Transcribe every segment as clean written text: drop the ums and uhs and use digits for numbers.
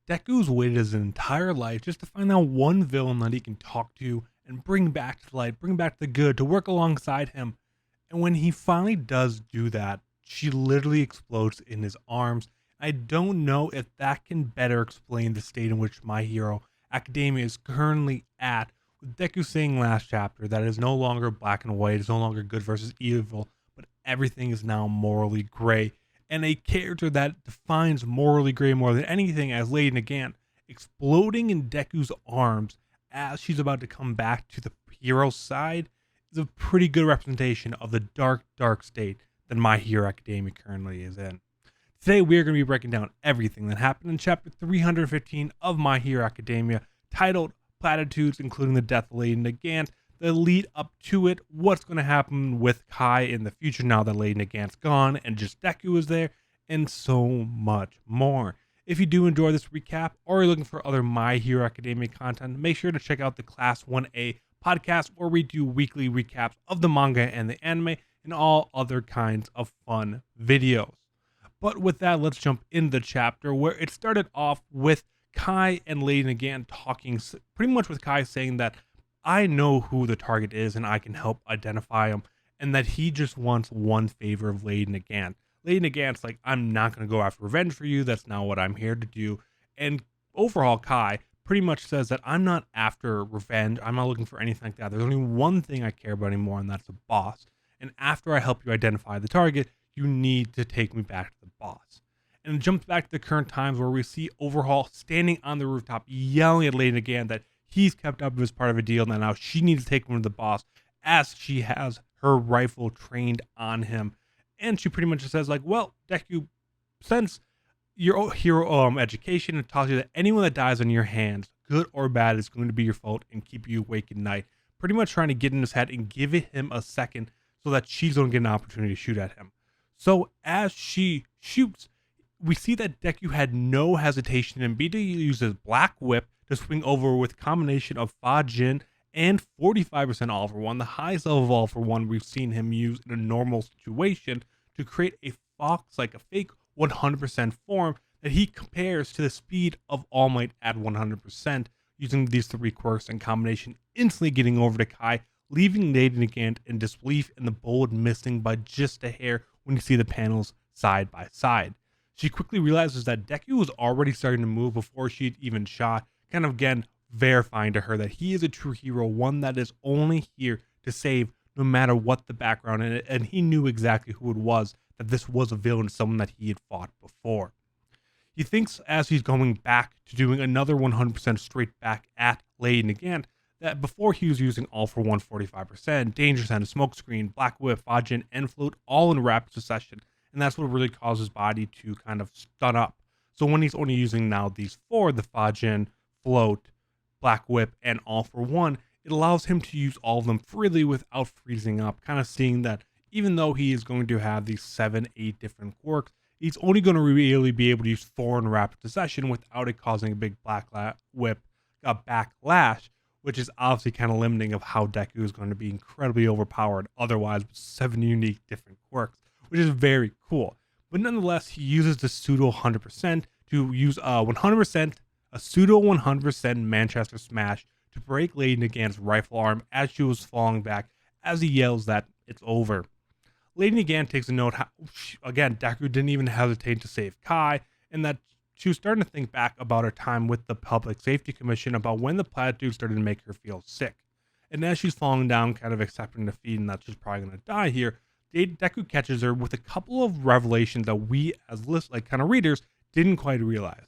Deku's waited his entire life just to find that one villain that he can talk to and bring back to light, bring back the good, to work alongside him. And when he finally does do that, she literally explodes in his arms. I don't know if that can better explain the state in which My Hero Academia is currently at, with Deku saying last chapter that it is no longer black and white, it's no longer good versus evil, but everything is now morally gray. And a character that defines morally gray more than anything as Lady Nagant exploding in Deku's arms as she's about to come back to the hero's side is a pretty good representation of the dark state that My Hero Academia currently is in. Today we are going to be breaking down everything that happened in chapter 315 of My Hero Academia, titled Platitudes, including the death of Lady Nagant, the lead up to it, what's going to happen with Kai in the future now that Lady Nagant's gone and just Deku is there, and so much more. If you do enjoy this recap or are looking for other My Hero Academia content, make sure to check out the Class 1A podcast where we do weekly recaps of the manga and the anime and all other kinds of fun videos. But with that, let's jump into the chapter where it started off with Kai and Lady Nagant talking, pretty much with Kai saying that I know who the target is and I can help identify him, and that he just wants one favor of Lady Nagant. Lady Nagant's like, I'm not going to go after revenge for you. That's not what I'm here to do. And overall, Kai pretty much says that I'm not after revenge. I'm not looking for anything like that. There's only one thing I care about anymore, and that's a boss. And after I help you identify the target, you need to take me back to the boss. And it jumps back to the current times where we see Overhaul standing on the rooftop yelling at Lady Nagant that he's kept up as part of a deal, and now she needs to take him to the boss as she has her rifle trained on him. And she pretty much just says like, well, Deku, since your hero education, it tells you that anyone that dies on your hands, good or bad, is going to be your fault and keep you awake at night. Pretty much trying to get in his head and give him a second so that she's going to get an opportunity to shoot at him. So as she shoots, we see that Deku had no hesitation and immediately uses Black Whip to swing over with a combination of Fajin and 45% all for one, the highest level of all for one we've seen him use in a normal situation, to create a fox, like a fake 100% form that he compares to the speed of All Might at 100%, using these three quirks in combination, instantly getting over to Kai, leaving Lady Nagant in disbelief and the bullet missing by just a hair when you see the panels side by side. She quickly realizes that Deku was already starting to move before she'd even shot, kind of again verifying to her that he is a true hero, one that is only here to save no matter what the background, and he knew exactly who it was, that this was a villain, someone that he had fought before. He thinks as he's going back to doing another 100% straight back at Lady Nagant, that before he was using all for 145%, Danger Sense, Smokescreen, Black Whip, Fajin, and Float all in rapid succession, and that's what really caused his body to kind of stun up. So when he's only using now these four, the Fajin, Float, Black Whip, and all for one, it allows him to use all of them freely without freezing up, kind of seeing that even though he is going to have these 7-8 different quirks, he's only going to really be able to use 4 in rapid succession without it causing a big Black Whip backlash, which is obviously kind of limiting of how Deku is going to be incredibly overpowered otherwise with 7 unique different quirks, which is very cool. But nonetheless, he uses the pseudo 100% to use 100%, a pseudo 100% Manchester Smash to break Lady Nagant's rifle arm as she was falling back, as he yells that it's over. Lady Nagant takes a note how, again, Deku didn't even hesitate to save Kai, and that she was starting to think back about her time with the Public Safety Commission about when the platitude started to make her feel sick. And as she's falling down, kind of accepting defeat and that she's probably going to die here, Deku catches her with a couple of revelations that we as readers didn't quite realize.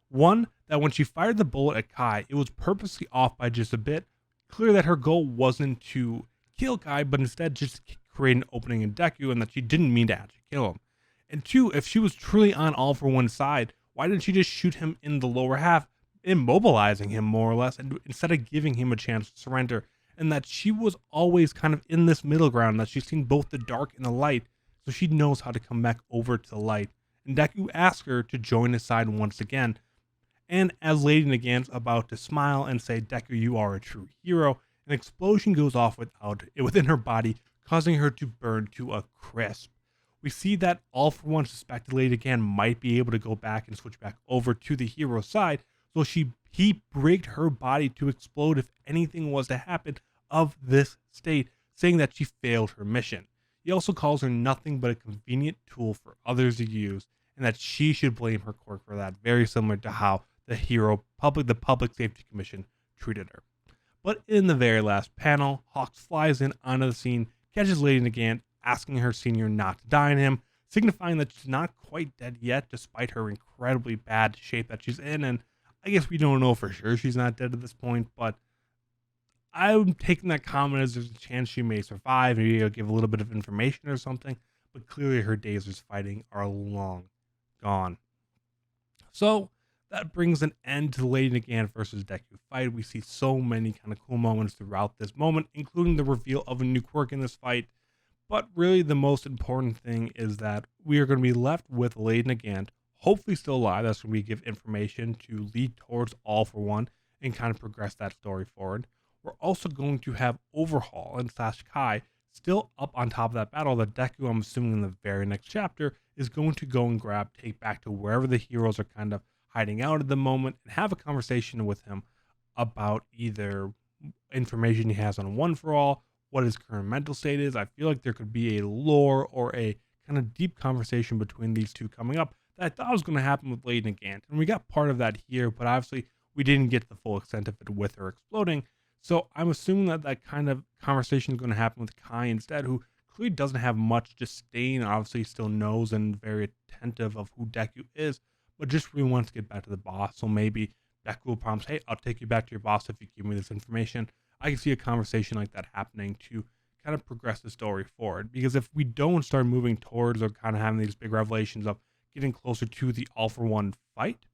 One, that when she fired the bullet at Kai, it was purposely off by just a bit, clear that her goal wasn't to kill Kai, but instead just create an opening in Deku, and that she didn't mean to actually kill him. And two, if she was truly on all for one side, why didn't she just shoot him in the lower half, immobilizing him more or less, and instead of giving him a chance to surrender? And that she was always kind of in this middle ground, that she's seen both the dark and the light, so she knows how to come back over to the light. And Deku asks her to join his side once again. And as Lady Nagant's about to smile and say, Deku, you are a true hero, an explosion goes off within her body, causing her to burn to a crisp. we see that All For One suspected Lady Nagant might be able to go back and switch back over to the hero side, so he rigged her body to explode if anything was to happen of this state, saying that she failed her mission. He also calls her nothing but a convenient tool for others to use, and that she should blame her quirk for that, very similar to how the Public Safety Commission treated her. But in the very last panel, Hawks flies in onto the scene, catches Lady Nagant, asking her senior not to die on him, signifying that she's not quite dead yet, despite her incredibly bad shape that she's in. And I guess we don't know for sure she's not dead at this point, but I'm taking that comment as there's a chance she may survive. Maybe I'll give a little bit of information or something, but clearly her days of fighting are long gone. So that brings an end to the Lady Nagant versus Deku fight. We see so many kind of cool moments throughout this moment, including the reveal of a new quirk in this fight. But really the most important thing is that we are going to be left with Lady Nagant, hopefully still alive. That's when we give information to lead towards All For One and kind of progress that story forward. We're also going to have Overhaul and Kai still up on top of that battle that Deku, I'm assuming in the very next chapter, is going to go and take back to wherever the heroes are kind of hiding out at the moment, and have a conversation with him about either information he has on One For All, what his current mental state is. I feel like there could be a lore or a kind of deep conversation between these two coming up that I thought was going to happen with Lady Nagant. And we got part of that here, but obviously we didn't get the full extent of it with her exploding. So I'm assuming that that kind of conversation is going to happen with Kai instead, who clearly doesn't have much disdain, obviously still knows and very attentive of who Deku is, but just really wants to get back to the boss. So maybe Deku will promise, hey, I'll take you back to your boss if you give me this information. I can see a conversation like that happening to kind of progress the story forward. Because if we don't start moving towards or kind of having these big revelations of getting closer to the All For One fight,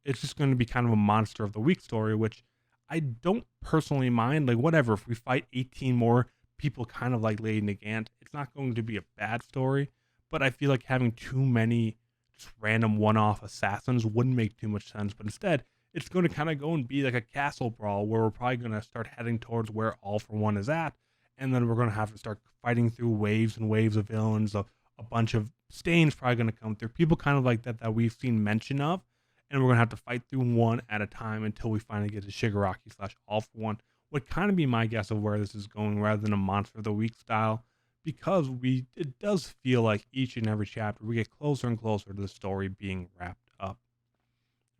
it's just going to be kind of a monster of the week story, which I don't personally mind. Like, whatever, if we fight 18 more people kind of like Lady Nagant, it's not going to be a bad story. But I feel like having too many just random one-off assassins wouldn't make too much sense. But instead, it's going to kind of go and be like a castle brawl where we're probably going to start heading towards where All For One is at. And then we're going to have to start fighting through waves and waves of villains. A bunch of stains probably going to come through. People kind of like that we've seen mention of. And we're going to have to fight through one at a time until we finally get to Shigaraki/All For One. Would kind of be my guess of where this is going rather than a Monster of the Week style. Because it does feel like each and every chapter we get closer and closer to the story being wrapped up.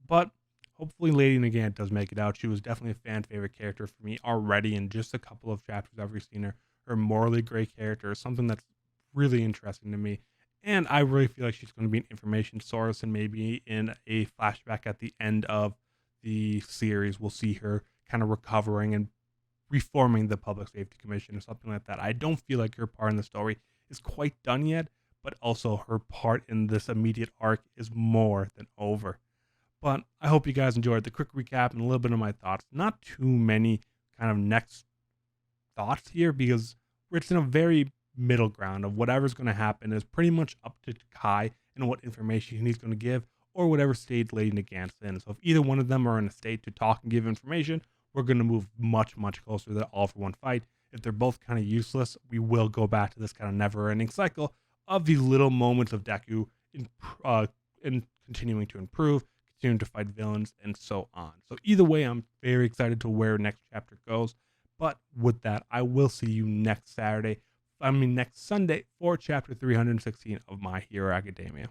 But hopefully Lady Nagant does make it out. She was definitely a fan favorite character for me already in just a couple of chapters I've seen her. Her morally gray character is something that's really interesting to me. And I really feel like she's going to be an information source, and maybe in a flashback at the end of the series, we'll see her kind of recovering and reforming the Public Safety Commission or something like that. I don't feel like her part in the story is quite done yet, but also her part in this immediate arc is more than over. But I hope you guys enjoyed the quick recap and a little bit of my thoughts. Not too many kind of next thoughts here, because it's in a very middle ground of whatever's going to happen is pretty much up to Kai and what information he's going to give, or whatever state Lady Nagant's in. So if either one of them are in a state to talk and give information, we're going to move much, much closer to the All For One fight. If they're both kind of useless, we will go back to this kind of never-ending cycle of these little moments of Deku in continuing to improve, continuing to fight villains, and so on. So either way, I'm very excited to where next chapter goes. But with that, I will see you next Sunday for chapter 316 of My Hero Academia.